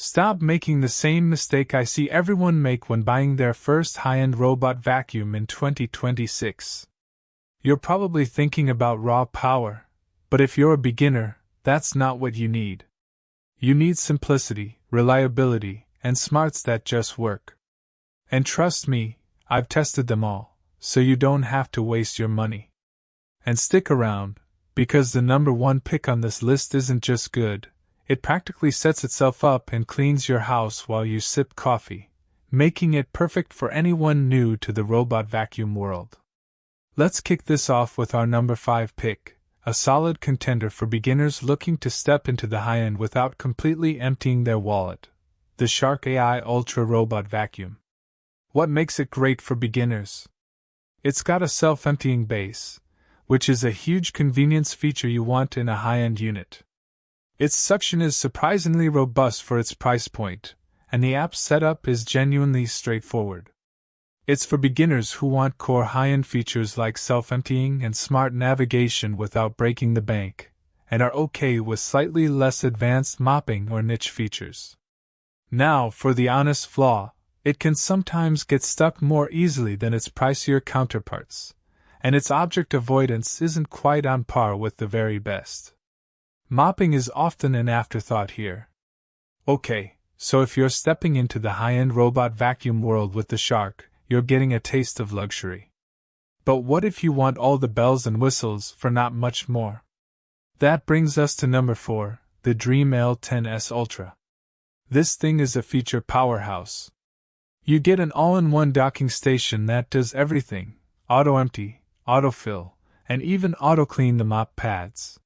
Stop making the same mistake I see everyone make when buying their first high-end robot vacuum in 2026. You're probably thinking about raw power, but if you're a beginner, that's not what you need. You need simplicity, reliability, and smarts that just work. And trust me, I've tested them all, so you don't have to waste your money. And stick around, because the number one pick on this list isn't just good, it practically sets itself up and cleans your house while you sip coffee, making it perfect for anyone new to the robot vacuum world. Let's kick this off with our number 5 pick, a solid contender for beginners looking to step into the high-end without completely emptying their wallet, the Shark AI Ultra Robot Vacuum. What makes it great for beginners? It's got a self-emptying base, which is a huge convenience feature you want in a high-end unit. Its suction is surprisingly robust for its price point, and the app setup is genuinely straightforward. It's for beginners who want core high-end features like self-emptying and smart navigation without breaking the bank, and are okay with slightly less advanced mopping or niche features. Now, for the honest flaw, it can sometimes get stuck more easily than its pricier counterparts, and its object avoidance isn't quite on par with the very best. Mopping is often an afterthought here. Okay, so if you're stepping into the high-end robot vacuum world with the Shark, you're getting a taste of luxury. But what if you want all the bells and whistles for not much more? That brings us to number 4, the DreameL10s Ultra. This thing is a feature powerhouse. You get an all-in-one docking station that does everything: auto-empty, auto-fill, and even auto-clean the mop pads.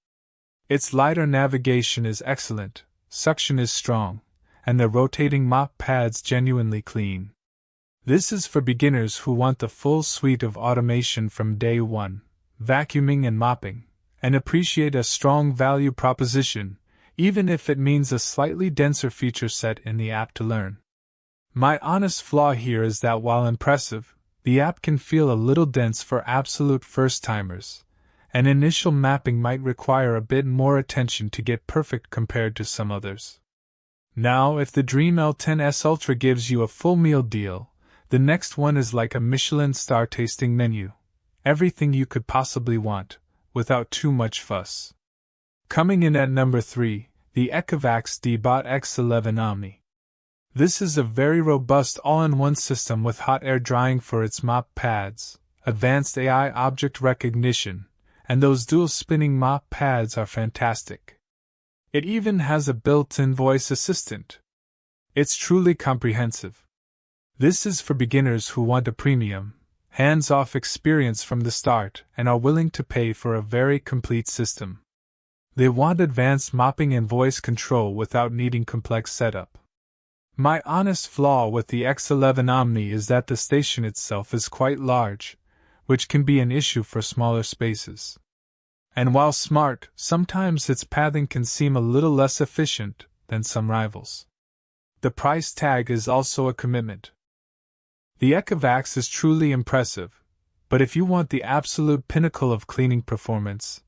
Its lidar navigation is excellent, suction is strong, and the rotating mop pads genuinely clean. This is for beginners who want the full suite of automation from day one, vacuuming and mopping, and appreciate a strong value proposition, even if it means a slightly denser feature set in the app to learn. My honest flaw here is that while impressive, the app can feel a little dense for absolute first-timers, and initial mapping might require a bit more attention to get perfect compared to some others. Now, if the DreameL10s Ultra gives you a full meal deal, the next one is like a Michelin star tasting menu, everything you could possibly want, without too much fuss. Coming in at number 3, the Ecovacs Deebot X11 Omni. This is a very robust all-in-one system with hot air drying for its mop pads, advanced AI object recognition, and those dual spinning mop pads are fantastic. It even has a built-in voice assistant. It's truly comprehensive. This is for beginners who want a premium, hands-off experience from the start and are willing to pay for a very complete system. They want advanced mopping and voice control without needing complex setup. My honest flaw with the X11 Omni is that the station itself is quite large, which can be an issue for smaller spaces. And while smart, sometimes its pathing can seem a little less efficient than some rivals. The price tag is also a commitment. The Ecovacs is truly impressive, but if you want the absolute pinnacle of cleaning performance,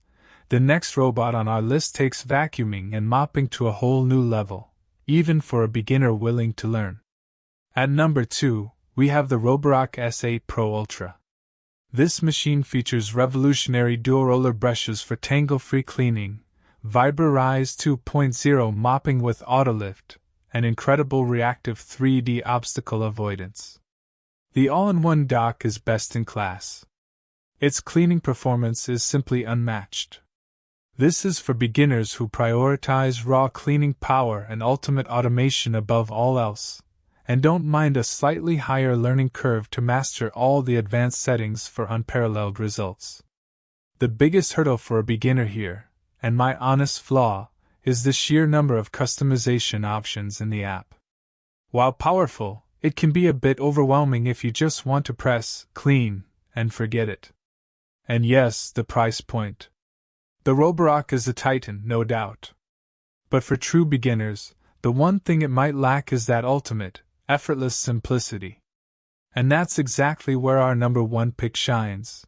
the next robot on our list takes vacuuming and mopping to a whole new level, even for a beginner willing to learn. At number 2, we have the Roborock S8 Pro Ultra. This machine features revolutionary dual-roller brushes for tangle-free cleaning, VibraRise 2.0 mopping with autolift, and incredible reactive 3D obstacle avoidance. The all-in-one dock is best in class. Its cleaning performance is simply unmatched. This is for beginners who prioritize raw cleaning power and ultimate automation above all else, and don't mind a slightly higher learning curve to master all the advanced settings for unparalleled results. The biggest hurdle for a beginner here, and my honest flaw, is the sheer number of customization options in the app. While powerful, it can be a bit overwhelming if you just want to press, clean, and forget it. And yes, the price point. The Roborock is a titan, no doubt. But for true beginners, the one thing it might lack is that ultimate, effortless simplicity. And that's exactly where our number 1 pick shines.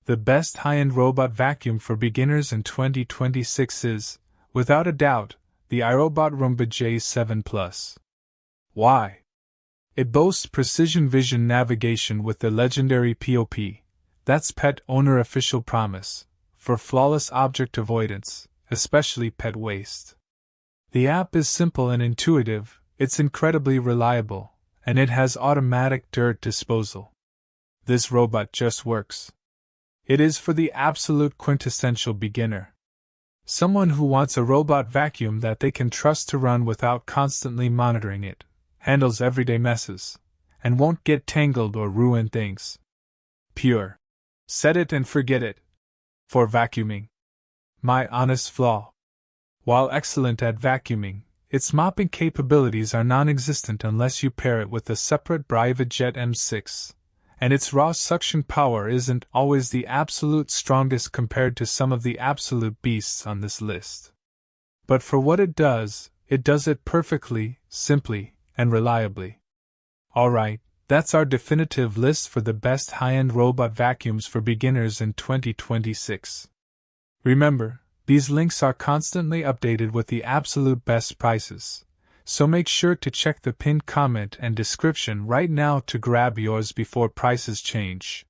The best high-end robot vacuum for beginners in 2026 is, without a doubt, the iRobot Roomba J7 Plus. Why? It boasts precision vision navigation with the legendary POP, that's Pet Owner Official Promise, for flawless object avoidance, especially pet waste. The app is simple and intuitive, it's incredibly reliable, and it has automatic dirt disposal. This robot just works. It is for the absolute quintessential beginner. Someone who wants a robot vacuum that they can trust to run without constantly monitoring it, handles everyday messes, and won't get tangled or ruin things. Pure. Set it and forget it. For vacuuming. My honest flaw. While excellent at vacuuming, its mopping capabilities are non-existent unless you pair it with a separate Jet M6, and its raw suction power isn't always the absolute strongest compared to some of the absolute beasts on this list. But for what it does it perfectly, simply, and reliably. Alright, that's our definitive list for the best high-end robot vacuums for beginners in 2026. Remember, these links are constantly updated with the absolute best prices, so make sure to check the pinned comment and description right now to grab yours before prices change.